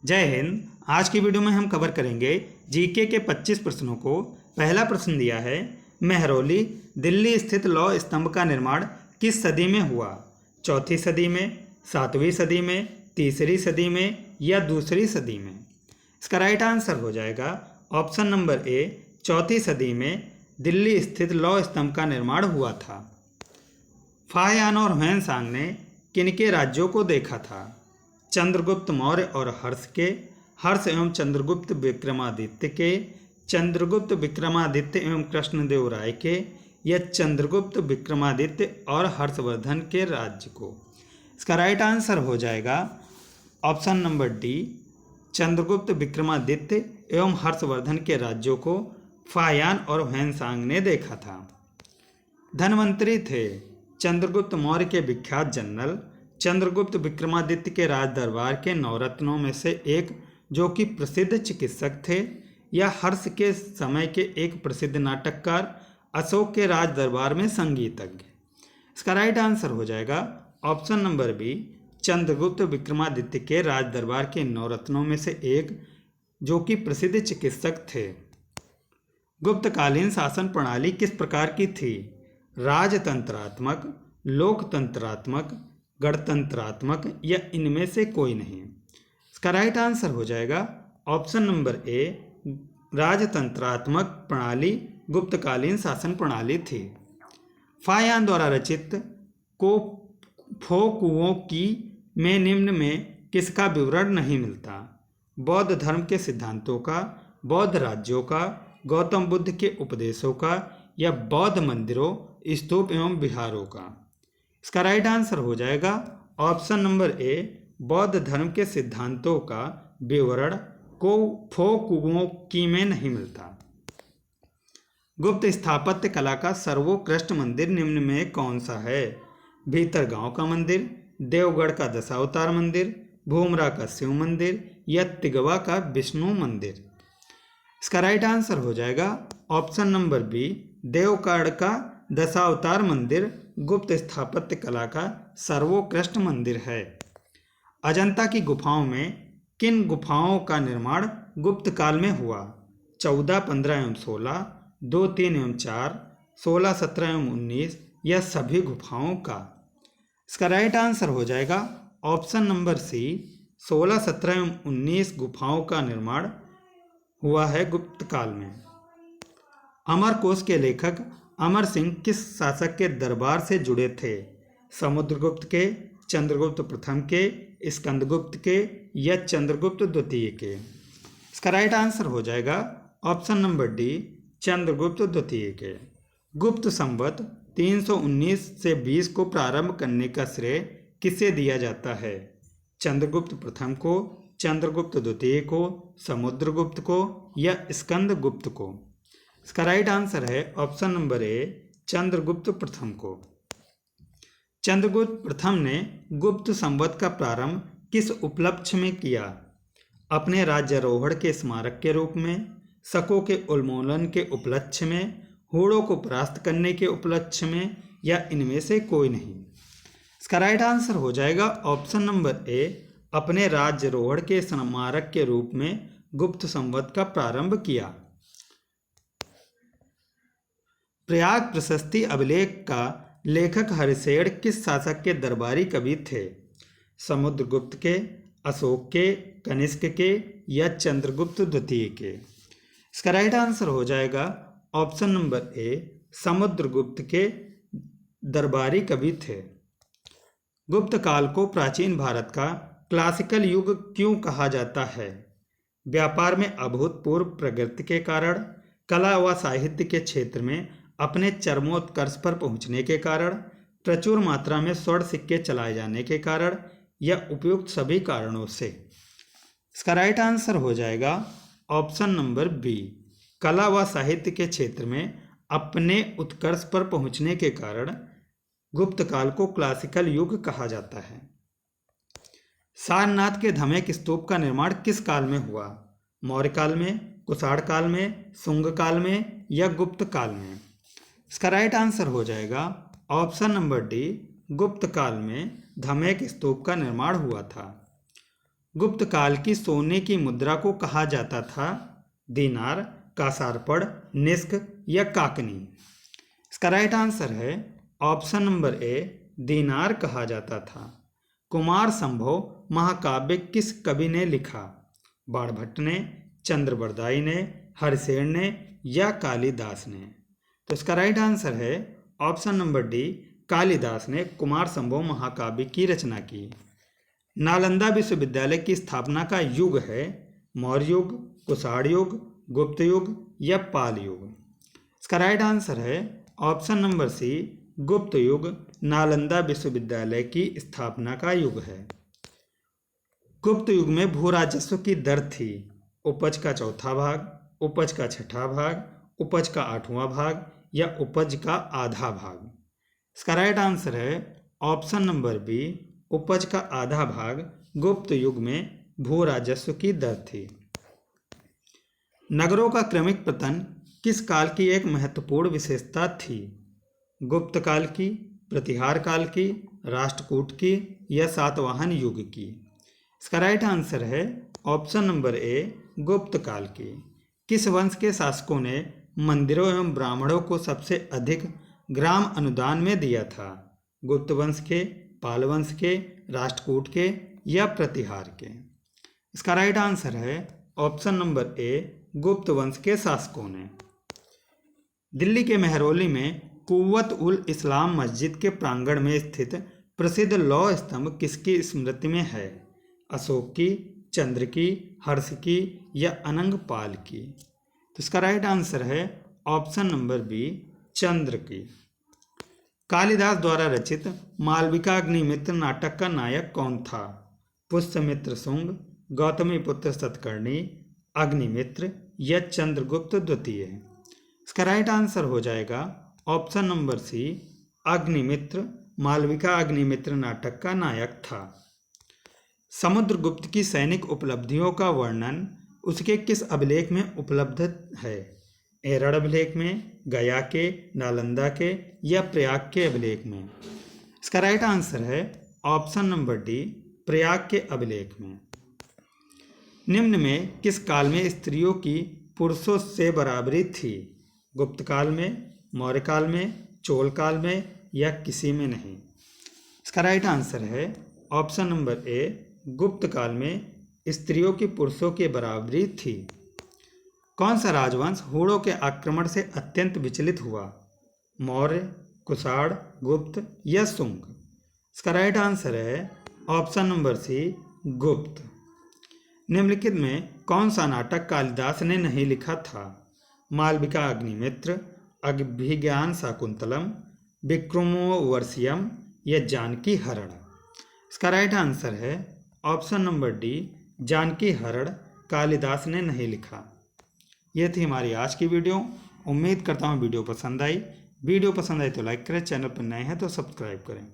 जय हिंद। आज की वीडियो में हम कवर करेंगे जीके के 25 प्रश्नों को। पहला प्रश्न दिया है, मेहरौली दिल्ली स्थित लौह स्तंभ का निर्माण किस सदी में हुआ? चौथी सदी में, सातवीं सदी में, तीसरी सदी में या दूसरी सदी में? इसका राइट आंसर हो जाएगा ऑप्शन नंबर ए, चौथी सदी में दिल्ली स्थित लौह स्तंभ का निर्माण हुआ था। फाहियान और ह्वेनसांग ने किनके राज्यों को देखा था? चंद्रगुप्त मौर्य और हर्ष के, हर्ष एवं चंद्रगुप्त विक्रमादित्य के, चंद्रगुप्त विक्रमादित्य एवं कृष्णदेव राय के या चंद्रगुप्त विक्रमादित्य और हर्षवर्धन के राज्य को? इसका राइट आंसर हो जाएगा option number D, Chandragupta Vikramaditya एवं हर्षवर्धन के राज्यों को फाहियान और ह्वेनसांग ने देखा था। धन्वंतरी थे चंद्रगुप्त मौर्य के विख्यात जनरल, चंद्रगुप्त विक्रमादित्य के राज दरबार के नवरत्नों में से एक, जो कि प्रसिद्ध चिकित्सक थे, या हर्ष के समय के एक प्रसिद्ध नाटककार, अशोक के राज दरबार में संगीतज्ञ? इसका राइट आंसर हो जाएगा option number B, Chandragupta Vikramaditya के राज दरबार के नवरत्नों में से एक, जो कि प्रसिद्ध चिकित्सक थे। गुप्तकालीन शासन प्रणाली किस प्रकार की थी? राजतंत्रात्मक, लोकतंत्रात्मक, गणतंत्रात्मक या इनमें से कोई नहीं? इसका राइट आंसर हो जाएगा ऑप्शन नंबर ए, राजतंत्रात्मक प्रणाली गुप्तकालीन शासन प्रणाली थी। फाहियान द्वारा रचित को फो कुओं की में निम्न में किसका विवरण नहीं मिलता? बौद्ध धर्म के सिद्धांतों का, बौद्ध राज्यों का, गौतम बुद्ध के उपदेशों का या बौद्ध मंदिरों, स्तूप एवं विहारों का? इसका राइट आंसर हो जाएगा ऑप्शन नंबर ए, बौद्ध धर्म के सिद्धांतों का विवरण को फो कुओं की में नहीं मिलता। गुप्त स्थापत्य कला का सर्वोत्कृष्ट मंदिर निम्न में कौन सा है? भीतरगांव का मंदिर, देवगढ़ का दशावतार मंदिर, भूमरा का शिव मंदिर या तिगवा का विष्णु मंदिर? इसका राइट आंसर हो जाएगा ऑप्शन नंबर बी, देवगढ़ का दशावतार मंदिर गुप्त स्थापत्य कला का सर्वोत्कृष्ट मंदिर है। अजंता की गुफाओं में किन गुफाओं का निर्माण गुप्त काल में हुआ? 14, 15 एवं 16, 2, 3 एवं 4, 16, 17 एवं 19 या सभी गुफाओं का? इसका राइट आंसर हो जाएगा ऑप्शन नंबर सी, 16, 17 एवं 19 गुफाओं का निर्माण हुआ है गुप्त काल में। अमरकोश के लेखक अमर सिंह किस शासक के दरबार से जुड़े थे? समुद्रगुप्त के, चंद्रगुप्त प्रथम के, स्कंदगुप्त के या चंद्रगुप्त द्वितीय के? इसका राइट आंसर हो जाएगा ऑप्शन नंबर डी, चंद्रगुप्त द्वितीय के। गुप्त संवत 319 से 20 को प्रारंभ करने का श्रेय किसे दिया जाता है? चंद्रगुप्त प्रथम को, चंद्रगुप्त द्वितीय को, समुद्रगुप्त को या स्कंदगुप्त को? इसका राइट आंसर है ऑप्शन नंबर ए, चंद्रगुप्त प्रथम को। चंद्रगुप्त प्रथम ने गुप्त संवत का प्रारंभ किस उपलक्ष्य में किया? अपने राज्यारोहण के स्मारक के रूप में, शकों के उन्मूलन के उपलक्ष्य में, हूणों को परास्त करने के उपलक्ष्य में या इनमें से कोई नहीं? इसका राइट आंसर हो जाएगा ऑप्शन नंबर ए, अपने राज्यारोहण के स्मारक के रूप में गुप्त संवत का प्रारंभ किया। प्रयाग प्रशस्ति अभिलेख का लेखक हरिशेन किस शासक के दरबारी कवि थे? समुद्रगुप्त के, अशोक के, कनिष्क के या चंद्रगुप्त द्वितीय के? इसका राइट आंसर हो जाएगा ऑप्शन नंबर ए, समुद्रगुप्त के दरबारी कवि थे। गुप्त काल को प्राचीन भारत का क्लासिकल युग क्यों कहा जाता है? व्यापार में अभूतपूर्व प्रगति के कारण, कला व साहित्य के क्षेत्र में अपने चरमोत्कर्ष पर पहुंचने के कारण, प्रचुर मात्रा में स्वर्ण सिक्के चलाए जाने के कारण या उपयुक्त सभी कारणों से? इसका राइट आंसर हो जाएगा ऑप्शन नंबर बी, कला व साहित्य के क्षेत्र में अपने उत्कर्ष पर पहुंचने के कारण गुप्त काल को क्लासिकल युग कहा जाता है। सारनाथ के धमेक स्तूप का निर्माण किस काल में हुआ? मौर्य काल में, कुषाण काल में, शुंग काल में या गुप्त काल में? इसका राइट आंसर हो जाएगा ऑप्शन नंबर डी, गुप्त काल में धमेक स्तूप का निर्माण हुआ था। गुप्त काल की सोने की मुद्रा को कहा जाता था? दीनार, कासारपड़, निस्क या काकनी? इसका राइट आंसर है ऑप्शन नंबर ए, दीनार कहा जाता था। कुमार संभव महाकाव्य किस कवि ने लिखा? बाणभट्ट ने, चंद्रबरदाई ने, हरिसेन ने या कालिदास ने? तो इसका राइट आंसर है ऑप्शन नंबर डी, कालिदास ने कुमार संभव महाकाव्य की रचना की। नालंदा विश्वविद्यालय की स्थापना का युग है? मौर्य युग, कुषाण युग, गुप्त युग या पाल युग? इसका राइट आंसर है ऑप्शन नंबर सी, गुप्त युग नालंदा विश्वविद्यालय की स्थापना का युग है। गुप्त युग में भू राजस्व की दर थी? उपज का चौथा भाग, उपज का छठा भाग, उपज का आठवां भाग या उपज का आधा भाग? इसका राइट आंसर है ऑप्शन नंबर बी, उपज का आधा भाग गुप्त युग में भू राजस्व की दर थी। नगरों का क्रमिक पतन किस काल की एक महत्वपूर्ण विशेषता थी? गुप्त काल की, प्रतिहार काल की, राष्ट्रकूट की या सातवाहन युग की? इसका राइट आंसर है ऑप्शन नंबर ए, गुप्त काल की। किस वंश के शासकों ने मंदिरों एवं ब्राह्मणों को सबसे अधिक ग्राम अनुदान में दिया था? गुप्त वंश के, पाल वंश के, राष्ट्रकूट के या प्रतिहार के? इसका राइट आंसर है ऑप्शन नंबर ए, गुप्त वंश के शासकों ने। दिल्ली के मेहरौली में कुव्वत उल इस्लाम मस्जिद के प्रांगण में स्थित प्रसिद्ध लौह स्तंभ किसकी स्मृति में है? अशोक की, चंद्र की, हर्ष की या अनंगपाल की? तो इसका राइट आंसर है ऑप्शन नंबर बी, चंद्र की। कालिदास द्वारा रचित मालविका अग्निमित्र नाटक का नायक कौन था? पुष्यमित्र शुंग, गौतमीपुत्र सतकर्णी, अग्निमित्र या चंद्रगुप्त द्वितीय? इसका राइट आंसर हो जाएगा option number C, Agnimitra Malavika Agnimitra नाटक का नायक था। समुद्रगुप्त की सैनिक उपलब्धियों का वर्णन उसके किस अभिलेख में उपलब्ध है? एरड़ अभिलेख में, गया के, नालंदा के या प्रयाग के अभिलेख में? इसका राइट आंसर है ऑप्शन नंबर डी, प्रयाग के अभिलेख में। निम्न में किस काल में स्त्रियों की पुरुषों से बराबरी थी? गुप्त काल में, मौर्य काल में, चोल काल में या किसी में नहीं? इसका राइट आंसर है ऑप्शन नंबर ए, गुप्त काल में स्त्रियों की पुरुषों की बराबरी थी। कौन सा राजवंश हूणों के आक्रमण से अत्यंत विचलित हुआ? मौर्य, कुषाण, गुप्त या शुंग? इसका राइट आंसर है ऑप्शन नंबर सी, गुप्त। निम्नलिखित में कौन सा नाटक कालिदास ने नहीं लिखा था? मालविका अग्निमित्र, अभिज्ञान शाकुंतलम, विक्रमोर्वशीयम या जानकी हरण? इसका राइट आंसर है ऑप्शन नंबर डी, जानकी हरण कालिदास ने नहीं लिखा। यह थी हमारी आज की वीडियो। उम्मीद करता हूँ वीडियो पसंद आई। वीडियो पसंद आई तो लाइक करें, चैनल पर नए हैं तो सब्सक्राइब करें।